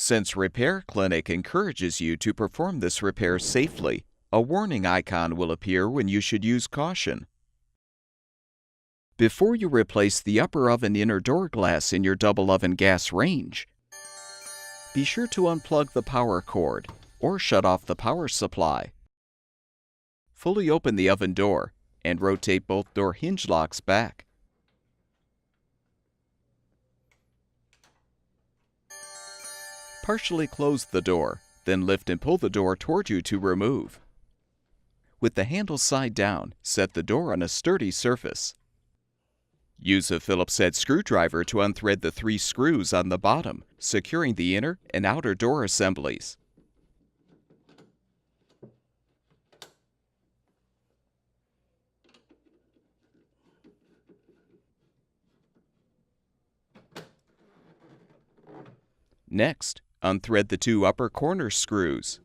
Since Repair Clinic encourages you to perform this repair safely, a warning icon will appear when you should use caution. Before you replace the upper oven inner door glass in your double oven gas range, be sure to unplug the power cord or shut off the power supply. Fully open the oven door and rotate both door hinge locks back. Partially close the door, then lift and pull the door toward you to remove. With the handle side down, set the door on a sturdy surface. Use a Phillips head screwdriver to unthread the 3 screws on the bottom, securing the inner and outer door assemblies. Next, unthread the 2 upper corner screws.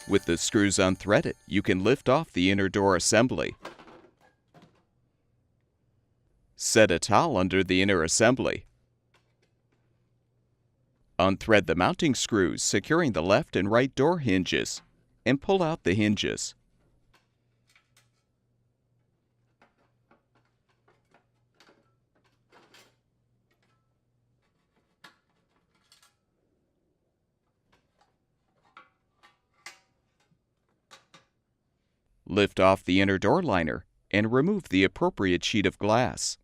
With the screws unthreaded, you can lift off the inner door assembly. Set a towel under the inner assembly. Unthread the mounting screws securing the left and right door hinges, and pull out the hinges. Lift off the inner door liner and remove the appropriate sheet of glass.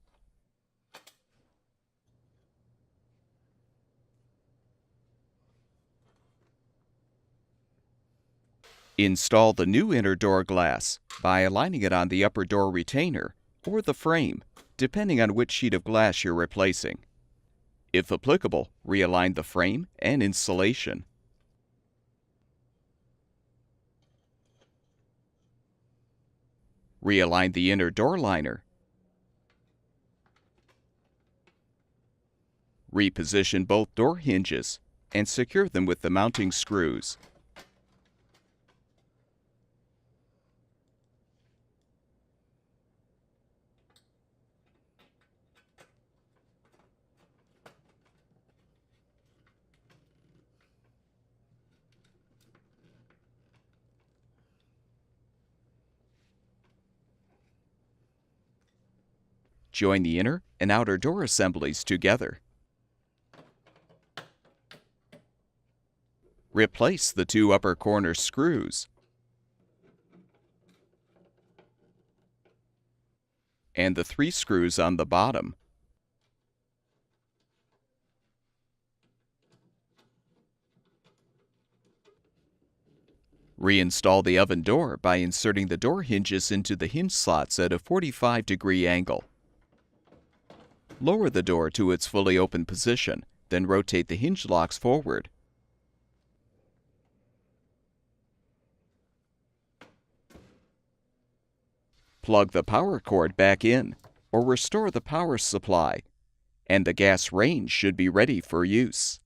Install the new inner door glass by aligning it on the upper door retainer or the frame, depending on which sheet of glass you're replacing. If applicable, realign the frame and insulation. Realign the inner door liner. Reposition both door hinges and secure them with the mounting screws. Join the inner and outer door assemblies together. Replace the 2 upper corner screws and the 3 screws on the bottom. Reinstall the oven door by inserting the door hinges into the hinge slots at a 45-degree angle. Lower the door to its fully open position, then rotate the hinge locks forward. Plug the power cord back in, or restore the power supply, and the gas range should be ready for use.